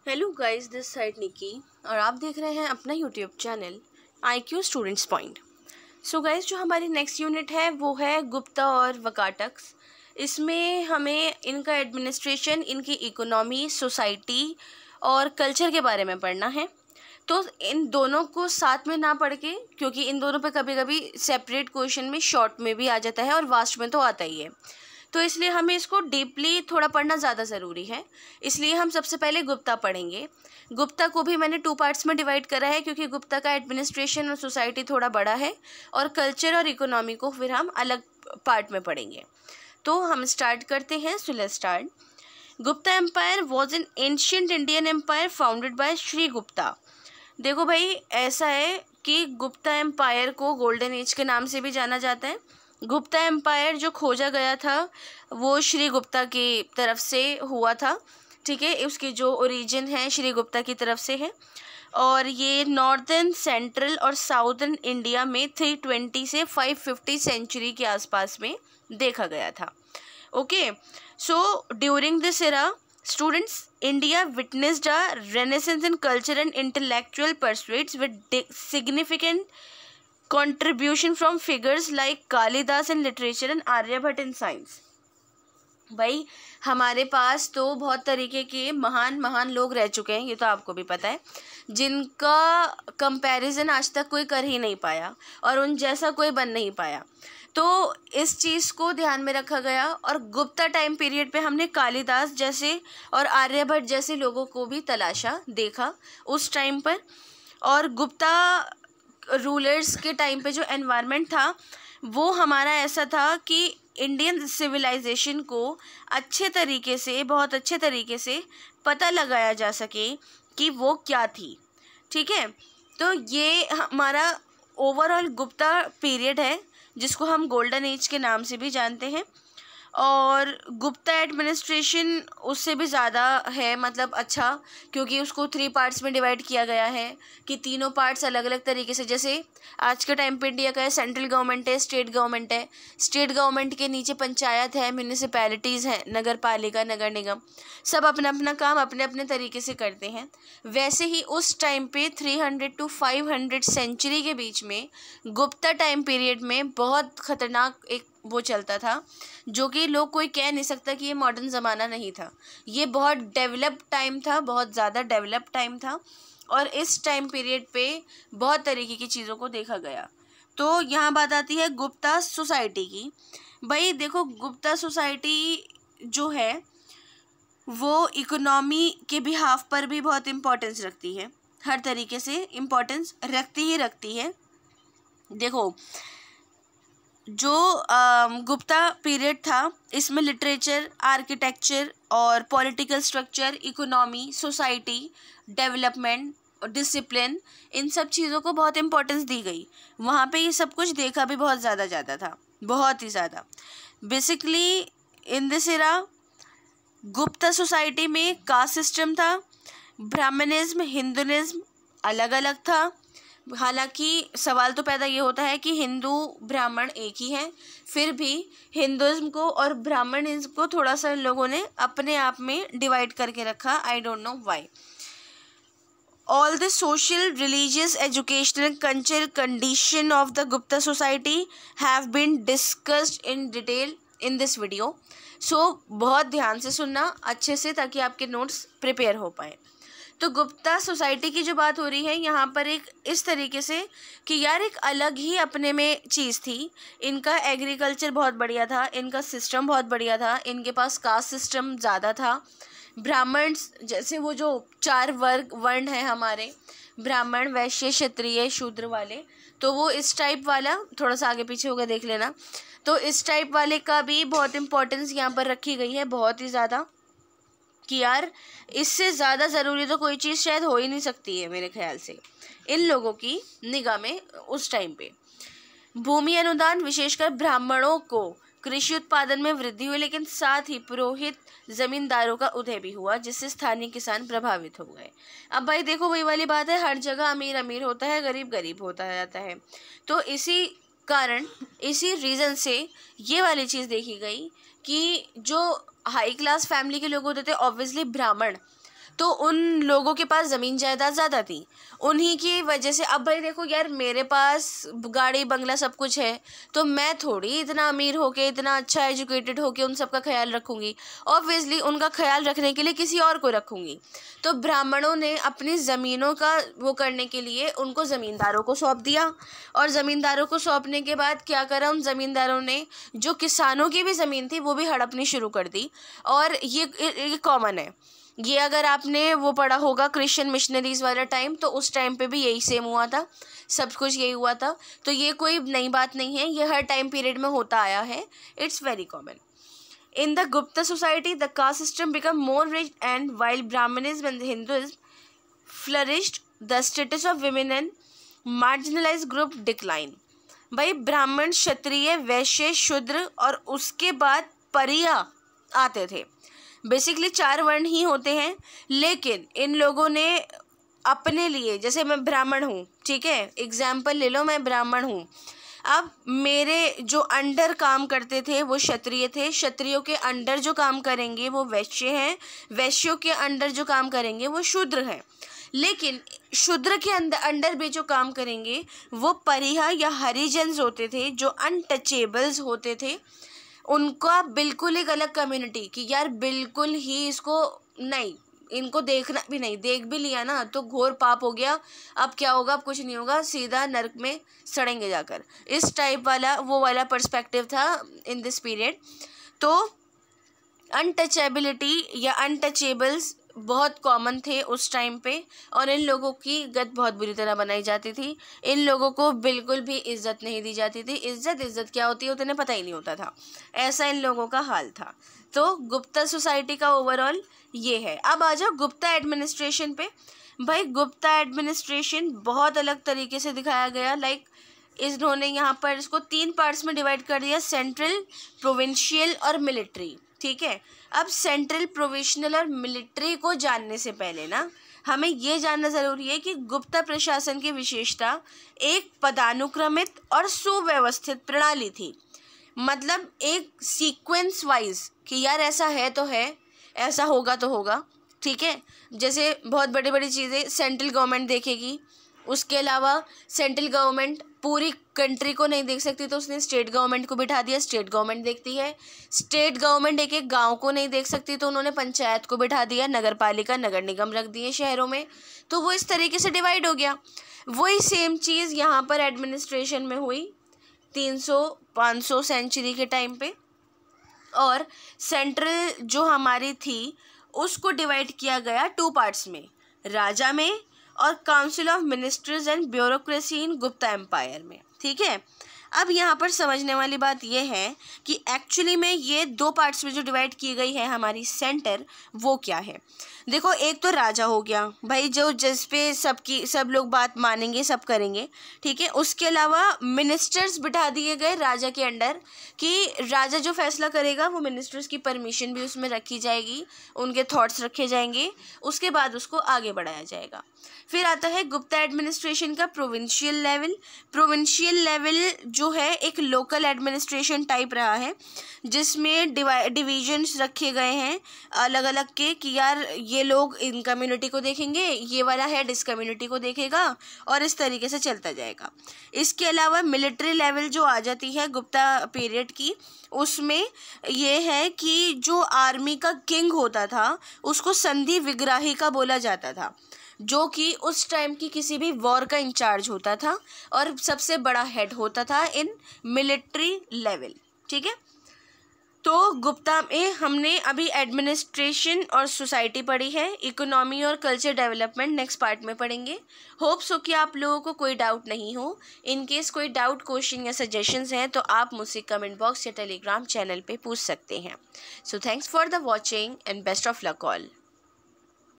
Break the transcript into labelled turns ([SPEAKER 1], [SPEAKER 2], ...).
[SPEAKER 1] Hello guys, this side निकी और आप देख रहे हैं अपना YouTube channel IQ students point. So guys, जो हमारी नेक्स्ट यूनिट है वो है गुप्ता और वकाटक्स। इसमें हमें इनका एडमिनिस्ट्रेशन, इनकी इकोनॉमी, सोसाइटी और कल्चर के बारे में पढ़ना है। तो इन दोनों को साथ में ना पढ़ के, क्योंकि इन दोनों पे कभी कभी सेपरेट क्वेश्चन में शॉर्ट में भी आ जाता है और वास्ट में तो आता ही है, तो इसलिए हमें इसको डीपली थोड़ा पढ़ना ज़्यादा ज़रूरी है। इसलिए हम सबसे पहले गुप्ता पढ़ेंगे। गुप्ता को भी मैंने 2 पार्ट्स में डिवाइड करा है, क्योंकि गुप्ता का एडमिनिस्ट्रेशन और सोसाइटी थोड़ा बड़ा है और कल्चर और इकोनॉमी को फिर हम अलग पार्ट में पढ़ेंगे। तो हम स्टार्ट करते हैं। So let's start. Gupta empire was an ancient Indian empire founded by Shri Gupta. देखो भाई, ऐसा है कि गुप्ता एम्पायर को गोल्डन एज के नाम से भी जाना जाता है। गुप्ता एम्पायर जो खोजा गया था वो श्री गुप्ता की तरफ से हुआ था, ठीक है। उसकी जो ओरिजिन है श्री गुप्ता की तरफ से है और ये नॉर्दर्न, सेंट्रल और साउदर्न इंडिया में 320 से 550 सेंचुरी के आसपास में देखा गया था। Okay, so during this era students, India witnessed a renaissance in culture and intellectual pursuits with significant contribution from figures like Kalidasa in literature and Aryabhata in science। भाई, हमारे पास तो बहुत तरीके के महान महान लोग रह चुके हैं, ये तो आपको भी पता है, जिनका कंपैरिजन आज तक कोई कर ही नहीं पाया और उन जैसा कोई बन नहीं पाया। तो इस चीज़ को ध्यान में रखा गया और गुप्ता टाइम पीरियड पे हमने कालिदास जैसे और आर्यभट्ट जैसे लोगों को भी तलाशा, देखा उस टाइम पर। और गुप्ता रूलर्स के टाइम पे जो एनवायरनमेंट था वो हमारा ऐसा था कि इंडियन सिविलाइजेशन को अच्छे तरीके से, बहुत अच्छे तरीके से पता लगाया जा सके कि वो क्या थी, ठीक है। तो ये हमारा ओवरऑल गुप्ता पीरियड है, जिसको हम गोल्डन एज के नाम से भी जानते हैं। और गुप्ता एडमिनिस्ट्रेशन उससे भी ज़्यादा है, मतलब अच्छा, क्योंकि उसको 3 पार्ट्स में डिवाइड किया गया है कि तीनों पार्ट्स अलग अलग तरीके से, जैसे आज के टाइम पे इंडिया का है, सेंट्रल गवर्नमेंट है, स्टेट गवर्नमेंट है, स्टेट गवर्नमेंट के नीचे पंचायत है, म्यूनिसिपैलिटीज़ हैं, नगर पालिका, नगर निगम, सब अपना अपना काम अपने अपने तरीके से करते हैं। वैसे ही उस टाइम पे 300 to 500 सेंचुरी के बीच में गुप्ता टाइम पीरियड में बहुत ख़तरनाक एक वो चलता था, जो कि लोग कोई कह नहीं सकता कि ये मॉडर्न ज़माना नहीं था। ये बहुत डेवलप टाइम था, बहुत ज़्यादा डेवलप टाइम था और इस टाइम पीरियड पे बहुत तरीके की चीज़ों को देखा गया। तो यहाँ बात आती है गुप्ता सोसाइटी की। भाई देखो, गुप्ता सोसाइटी जो है वो इकोनॉमी के बिहाफ पर भी बहुत इम्पोर्टेंस रखती है, हर तरीके से इम्पोर्टेंस रखती ही रखती है। देखो, जो गुप्ता पीरियड था इसमें लिटरेचर, आर्किटेक्चर और political structure, economy, society, development, discipline, इन सब चीज़ों को बहुत इम्पोर्टेंस दी गई। वहाँ पे ये सब कुछ देखा भी बहुत ज़्यादा था, बहुत ही ज़्यादा। Basically in this era Gupta society में कास्ट सिस्टम था, ब्राह्मणिज्म, हिंदुइज्म अलग अलग था। हालांकि सवाल तो पैदा ये होता है कि हिंदू ब्राह्मण एक ही हैं, फिर भी हिंदुइज्म को और ब्राह्मणिज्म को थोड़ा सा लोगों ने अपने आप में डिवाइड करके रखा, I don't know why. All the social, religious, educational, cultural condition of the Gupta society have been discussed in detail in this video. So बहुत ध्यान से सुनना अच्छे से, ताकि आपके नोट्स प्रिपेयर हो पाए। तो गुप्ता सोसाइटी की जो बात हो रही है यहाँ पर एक इस तरीके से कि यार एक अलग ही अपने में चीज़ थी। इनका एग्रीकल्चर बहुत बढ़िया था, इनका सिस्टम बहुत बढ़िया था, इनके पास कास्ट सिस्टम ज़्यादा था। ब्राह्मण्स जैसे वो जो 4 वर्ण हैं हमारे, ब्राह्मण, वैश्य, क्षत्रिय, शूद्र वाले, तो वो इस टाइप वाला, थोड़ा सा आगे पीछे होकर देख लेना, तो इस टाइप वाले का भी बहुत इम्पोर्टेंस यहाँ पर रखी गई है, बहुत ही ज़्यादा, कि यार इससे ज़्यादा ज़रूरी तो कोई चीज़ शायद हो ही नहीं सकती है मेरे ख्याल से इन लोगों की निगाह में। उस टाइम पे भूमि अनुदान, विशेषकर ब्राह्मणों को कृषि उत्पादन में वृद्धि हुई, लेकिन साथ ही पुरोहित जमींदारों का उदय भी हुआ, जिससे स्थानीय किसान प्रभावित हो गए। अब भाई देखो, वही वाली बात है, हर जगह अमीर अमीर होता है, गरीब गरीब होता जाता है। तो इसी कारण, इसी रीज़न से ये वाली चीज़ देखी गई कि जो हाई क्लास फैमिली के लोग होते थे, ऑब्वियसली ब्राह्मण, तो उन लोगों के पास ज़मीन जायदाद ज़्यादा थी, उन्हीं की वजह से। अब भाई देखो यार, मेरे पास गाड़ी बंगला सब कुछ है, तो मैं थोड़ी इतना अमीर होके, इतना अच्छा एजुकेटेड होके उन सब का ख्याल रखूँगी। ऑब्वियसली उनका ख्याल रखने के लिए किसी और को रखूँगी। तो ब्राह्मणों ने अपनी ज़मीनों का वो करने के लिए उनको ज़मींदारों को सौंप दिया, और ज़मींदारों को सौंपने के बाद क्या करा, उन ज़मींदारों ने जो किसानों की भी ज़मीन थी वो भी हड़पनी शुरू कर दी। और ये कॉमन है, ये अगर आपने वो पढ़ा होगा क्रिश्चियन मिशनरीज़ वाला टाइम, तो उस टाइम पे भी यही सेम हुआ था, सब कुछ यही हुआ था। तो ये कोई नई बात नहीं है, ये हर टाइम पीरियड में होता आया है, it's very common. In the Gupta society, the caste system became more rich, and while Brahmanism and Hinduism flourished, the status of women and marginalized group declined. भाई ब्राह्मण, क्षत्रिय, वैश्य, शूद्र और उसके बाद परिया आते थे। बेसिकली 4 वर्ण ही होते हैं, लेकिन इन लोगों ने अपने लिए, जैसे मैं ब्राह्मण हूँ, ठीक है, एग्जाम्पल ले लो, मैं ब्राह्मण हूँ। अब मेरे जो अंडर काम करते थे वो क्षत्रिय थे, क्षत्रियों के अंडर जो काम करेंगे वो वैश्य हैं, वैश्यों के अंडर जो काम करेंगे वो शूद्र हैं। लेकिन शूद्र के अंडर भी जो काम करेंगे वो परिहा या हरिजन्स होते थे, जो अनटचेबल्स होते थे। उनका बिल्कुल एक अलग कम्युनिटी कि यार बिल्कुल ही इसको नहीं, इनको देखना भी नहीं, देख भी लिया ना तो घोर पाप हो गया। अब क्या होगा, अब कुछ नहीं होगा, सीधा नरक में सड़ेंगे जाकर। इस टाइप वाला वो वाला पर्सपेक्टिव था इन दिस पीरियड। तो अनटचेबिलिटी या अनटचेबल्स बहुत कॉमन थे उस टाइम पे, और इन लोगों की गत बहुत बुरी तरह बनाई जाती थी। इन लोगों को बिल्कुल भी इज्जत नहीं दी जाती थी। इज्जत क्या होती है उन्हें पता ही नहीं होता था, ऐसा इन लोगों का हाल था। तो गुप्ता सोसाइटी का ओवरऑल ये है। अब आ जाओ गुप्ता एडमिनिस्ट्रेशन पे। भाई गुप्ता एडमिनिस्ट्रेशन बहुत अलग तरीके से दिखाया गया। लाइक इन्होंने यहाँ पर इसको 3 पार्ट्स में डिवाइड कर दिया, सेंट्रल, प्रोविंशियल और मिलिट्री। ठीक है, अब सेंट्रल, प्रोविंशियल और मिलिट्री को जानने से पहले ना हमें ये जानना ज़रूरी है कि गुप्ता प्रशासन की विशेषता एक पदानुक्रमित और सुव्यवस्थित प्रणाली थी। मतलब एक सीक्वेंस वाइज कि यार ऐसा है तो है, ऐसा होगा तो होगा। ठीक है, जैसे बहुत बड़ी बड़ी चीज़ें सेंट्रल गवर्नमेंट देखेगी, उसके अलावा सेंट्रल गवर्नमेंट पूरी कंट्री को नहीं देख सकती तो उसने स्टेट गवर्नमेंट को बिठा दिया, स्टेट गवर्नमेंट देखती है। स्टेट गवर्नमेंट एक एक गांव को नहीं देख सकती तो उन्होंने पंचायत को बिठा दिया, नगर पालिका, नगर निगम रख दिए शहरों में। तो वो इस तरीके से डिवाइड हो गया। वही सेम चीज़ यहाँ पर एडमिनिस्ट्रेशन में हुई 300-500 सेंचुरी के टाइम पे। और सेंट्रल जो हमारी थी उसको डिवाइड किया गया 2 पार्ट्स में, राजा में और council of ministers and bureaucracy in Gupta empire में। ठीक है, अब यहाँ पर समझने वाली बात यह है कि एक्चुअली में ये 2 पार्ट्स में जो डिवाइड की गई है हमारी सेंटर, वो क्या है। देखो, एक तो राजा हो गया भाई, जो जिस पे सब लोग बात मानेंगे, सब करेंगे। ठीक है, उसके अलावा मिनिस्टर्स बिठा दिए गए राजा के अंडर कि राजा जो फैसला करेगा वो मिनिस्टर्स की परमिशन भी उसमें रखी जाएगी, उनके थॉट्स रखे जाएंगे, उसके बाद उसको आगे बढ़ाया जाएगा। फिर आता है गुप्ता एडमिनिस्ट्रेशन का प्रोविंशियल लेवल। प्रोविंशियल लेवल जो है एक लोकल एडमिनिस्ट्रेशन टाइप रहा है, जिसमें डिविजन्स रखे गए हैं अलग अलग के कि यार ये लोग इन कम्युनिटी को देखेंगे, ये वाला हेड इस कम्युनिटी को देखेगा, और इस तरीके से चलता जाएगा। इसके अलावा मिलिट्री लेवल जो आ जाती है गुप्ता पीरियड की, उसमें ये है कि जो आर्मी का किंग होता था उसको संधि विग्राही का बोला जाता था, जो कि उस टाइम की किसी भी वॉर का इंचार्ज होता था और सबसे बड़ा हेड होता था इन मिलिट्री लेवल। ठीक है, तो गुप्ता में हमने अभी एडमिनिस्ट्रेशन और सोसाइटी पढ़ी है। इकोनॉमी और कल्चर डेवलपमेंट नेक्स्ट पार्ट में पढ़ेंगे। होप्स हो कि आप लोगों को कोई डाउट नहीं हो। इन केस कोई डाउट, क्वेश्चन या सजेशंस हैं तो आप मुझसे कमेंट बॉक्स या टेलीग्राम चैनल पे पूछ सकते हैं। So thanks for the watching and best of luck all.